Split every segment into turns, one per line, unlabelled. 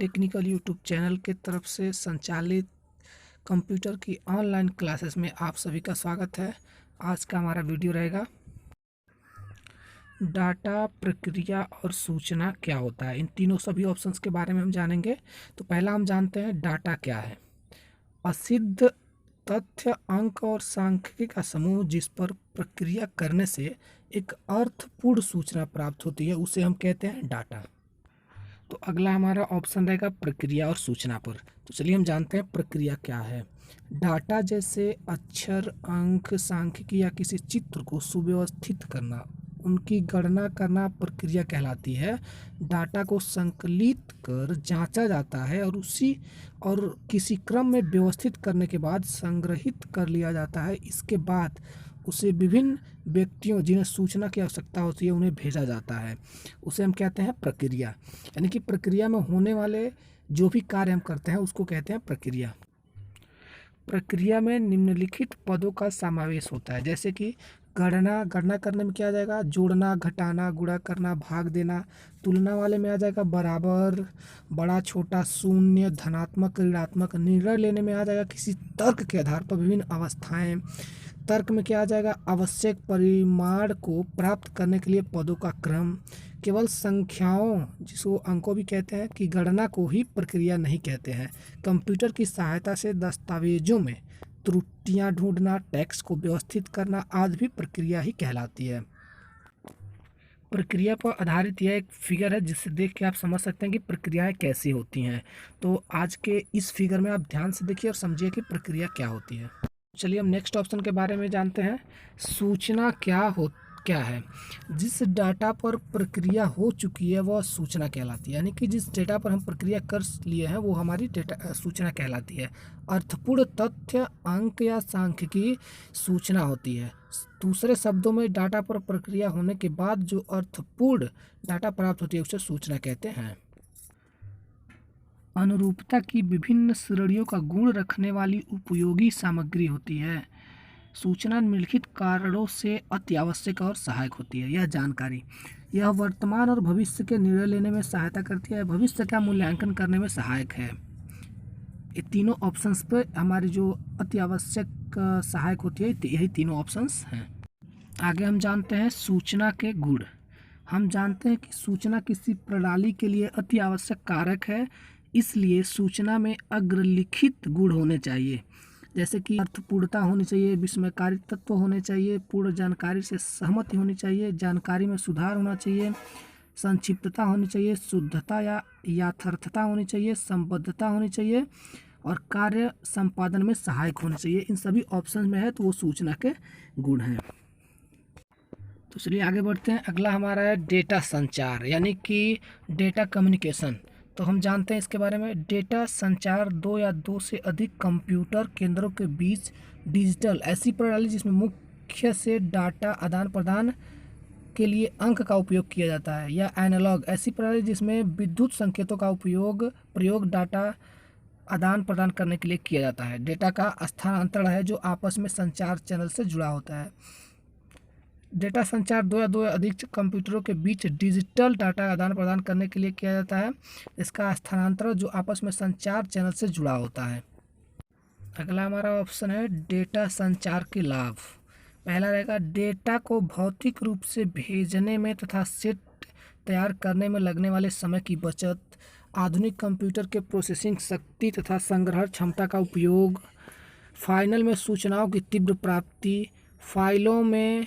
Technical YouTube channel के तरफ से संचालित कंप्यूटर की ऑनलाइन क्लासेस में आप सभी का स्वागत है। आज का हमारा वीडियो रहेगा डाटा, प्रक्रिया और सूचना क्या होता है। इन तीनों सभी ऑप्शंस के बारे में हम जानेंगे। तो पहला हम जानते हैं डाटा क्या है। असिद्ध तथ्य, अंक और सांख्यिकी का समूह जिस पर प्रक्रिया करने से एक अर्थपूर्ण सूचना प्राप्त होती है उसे हम कहते हैं डाटा। तो अगला हमारा ऑप्शन रहेगा प्रक्रिया और सूचना पर। तो चलिए हम जानते हैं प्रक्रिया क्या है। डाटा जैसे अक्षर, अंक, सांख्यिकी या किसी चित्र को सुव्यवस्थित करना, उनकी गणना करना प्रक्रिया कहलाती है। डाटा को संकलित कर जांचा जाता है और किसी क्रम में व्यवस्थित करने के बाद संग्रहित कर लिया जाता है। इसके बाद उसे विभिन्न व्यक्तियों जिन्हें सूचना की आवश्यकता होती है उन्हें भेजा जाता है। उसे हम कहते हैं प्रक्रिया। यानी कि प्रक्रिया में होने वाले जो भी कार्य हम करते हैं उसको कहते हैं प्रक्रिया। प्रक्रिया में निम्नलिखित पदों का समावेश होता है, जैसे कि गणना करने में क्या आ जाएगा, जोड़ना, घटाना, गुणा करना, भाग देना। तुलना वाले में आ जाएगा बराबर, बड़ा छोटा, शून्य, धनात्मक, ऋणात्मक। निर्णय लेने में आ जाएगा किसी तर्क के आधार पर विभिन्न अवस्थाएं। तर्क में क्या आ जाएगा, आवश्यक परिमाण को प्राप्त करने के लिए पदों का क्रम। केवल संख्याओं, जिसको अंकों भी कहते हैं, कि गणना को ही प्रक्रिया नहीं कहते हैं। कंप्यूटर की सहायता से दस्तावेजों में त्रुटियां ढूंढना, टेक्स्ट को व्यवस्थित करना आदि भी प्रक्रिया ही कहलाती है। प्रक्रिया पर आधारित यह एक फिगर है जिससे देख के आप समझ सकते हैं कि प्रक्रियाएं कैसी होती हैं। तो आज के इस फिगर में आप ध्यान से देखिए और समझिए कि प्रक्रिया क्या होती है। चलिए हम नेक्स्ट ऑप्शन के बारे में जानते हैं। सूचना क्या है। जिस डाटा पर प्रक्रिया हो चुकी है वह सूचना कहलाती है। यानी कि जिस डेटा पर हम प्रक्रिया कर लिए हैं वो हमारी डेटा सूचना कहलाती है। अर्थपूर्ण तथ्य, अंक या सांख्यिकी सूचना होती है। दूसरे शब्दों में डाटा पर प्रक्रिया होने के बाद जो अर्थपूर्ण डाटा प्राप्त होती है उसे सूचना कहते हैं। अनुरूपता की विभिन्न श्रेणियों का गुण रखने वाली उपयोगी सामग्री होती है। सूचना निम्नलिखित कारणों से अति आवश्यक और सहायक होती है। यह जानकारी यह वर्तमान और भविष्य के निर्णय लेने में सहायता करती है। भविष्य का मूल्यांकन करने में सहायक है। ये तीनों ऑप्शंस पे हमारी जो अति आवश्यक सहायक होती है यही तीनों ऑप्शंस हैं। आगे हम जानते हैं सूचना के गुण। हम जानते हैं कि सूचना किसी प्रणाली के लिए अति आवश्यक कारक है, इसलिए सूचना में अग्रलिखित गुण होने चाहिए, जैसे कि अर्थपूर्णता होनी चाहिए, विस्मयकारी तत्व होने चाहिए, पूर्ण जानकारी से सहमति होनी चाहिए, जानकारी में सुधार होना चाहिए, संक्षिप्तता होनी चाहिए, शुद्धता या यथार्थता होनी चाहिए, संबद्धता होनी चाहिए और कार्य संपादन में सहायक होनी चाहिए। इन सभी ऑप्शन में है तो वो सूचना के गुण हैं। तो चलिए आगे बढ़ते हैं। अगला हमारा है डेटा संचार, यानी कि डेटा कम्युनिकेशन। तो हम जानते हैं इसके बारे में। डेटा संचार दो या दो से अधिक कंप्यूटर केंद्रों के बीच डिजिटल ऐसी प्रणाली जिसमें मुख्य से डाटा आदान प्रदान के लिए अंक का उपयोग किया जाता है, या एनालॉग ऐसी प्रणाली जिसमें विद्युत संकेतों का प्रयोग डाटा आदान प्रदान करने के लिए किया जाता है। डेटा का स्थानांतरण है जो आपस में संचार चैनल से जुड़ा होता है। डेटा संचार दो या अधिक कंप्यूटरों के बीच डिजिटल डाटा आदान प्रदान करने के लिए किया जाता है। इसका स्थानांतरण जो आपस में संचार चैनल से जुड़ा होता है। अगला हमारा ऑप्शन है डेटा संचार के लाभ। पहला रहेगा डेटा को भौतिक रूप से भेजने में तथा सेट तैयार करने में लगने वाले समय की बचत, आधुनिक कंप्यूटर के प्रोसेसिंग शक्ति तथा संग्रहण क्षमता का उपयोग, फाइनल में सूचनाओं की तीव्र प्राप्ति, फाइलों में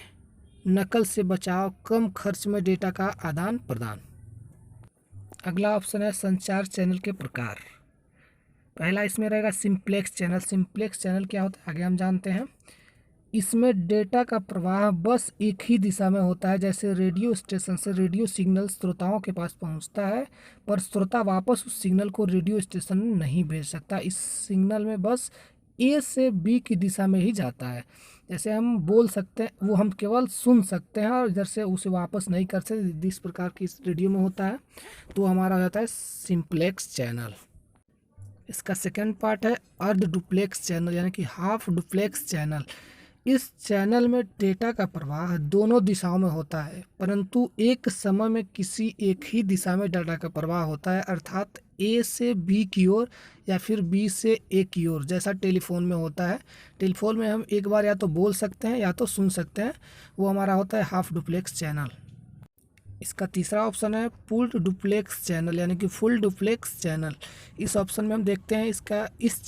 नकल से बचाव, कम खर्च में डेटा का आदान प्रदान। अगला ऑप्शन है संचार चैनल के प्रकार। पहला इसमें रहेगा सिंप्लेक्स चैनल। सिंप्लेक्स चैनल क्या होता है आगे हम जानते हैं। इसमें डेटा का प्रवाह बस एक ही दिशा में होता है, जैसे रेडियो स्टेशन से रेडियो सिग्नल श्रोताओं के पास पहुंचता है, पर श्रोता वापस उस सिग्नल को रेडियो स्टेशन में नहीं भेज सकता। इस सिग्नल में बस ए से बी की दिशा में ही जाता है। जैसे हम बोल सकते हैं वो हम केवल सुन सकते हैं और इधर से उसे वापस नहीं कर सकते, जिस प्रकार की इस रेडियो में होता है। तो हमारा हो जाता है सिंप्लेक्स चैनल। इसका सेकंड पार्ट है अर्ध डुप्लेक्स चैनल, यानी कि हाफ डुप्लेक्स चैनल। इस चैनल में डेटा का प्रवाह दोनों दिशाओं में होता है, परंतु एक समय में किसी एक ही दिशा में डाटा का प्रवाह होता है, अर्थात ए से बी की ओर या फिर बी से ए की ओर, जैसा टेलीफोन में होता है। टेलीफोन में हम एक बार या तो बोल सकते हैं या तो सुन सकते हैं, वो हमारा होता है हाफ डुप्लेक्स चैनल। इसका तीसरा ऑप्शन है पूर्ण डुप्लेक्स चैनल, यानी कि फुल डुप्लेक्स चैनल। इस ऑप्शन में हम देखते हैं इस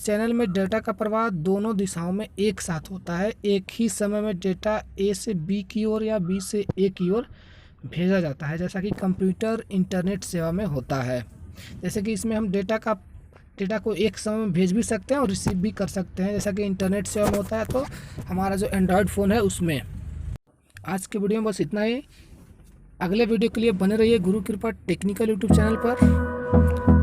चैनल में डेटा का प्रवाह दोनों दिशाओं में एक साथ होता है। एक ही समय में डेटा ए से बी की ओर या बी से ए की ओर भेजा जाता है, जैसा कि कंप्यूटर इंटरनेट सेवा में होता है। जैसे कि इसमें हम डेटा को एक समय में भेज भी सकते हैं और रिसीव भी कर सकते हैं, जैसा कि इंटरनेट सेवा में होता है। तो हमारा जो एंड्रॉयड फ़ोन है उसमें। आज के वीडियो में बस इतना ही। अगले वीडियो के लिए बने रहिए गुरु कृपा टेक्निकल यूट्यूब चैनल पर।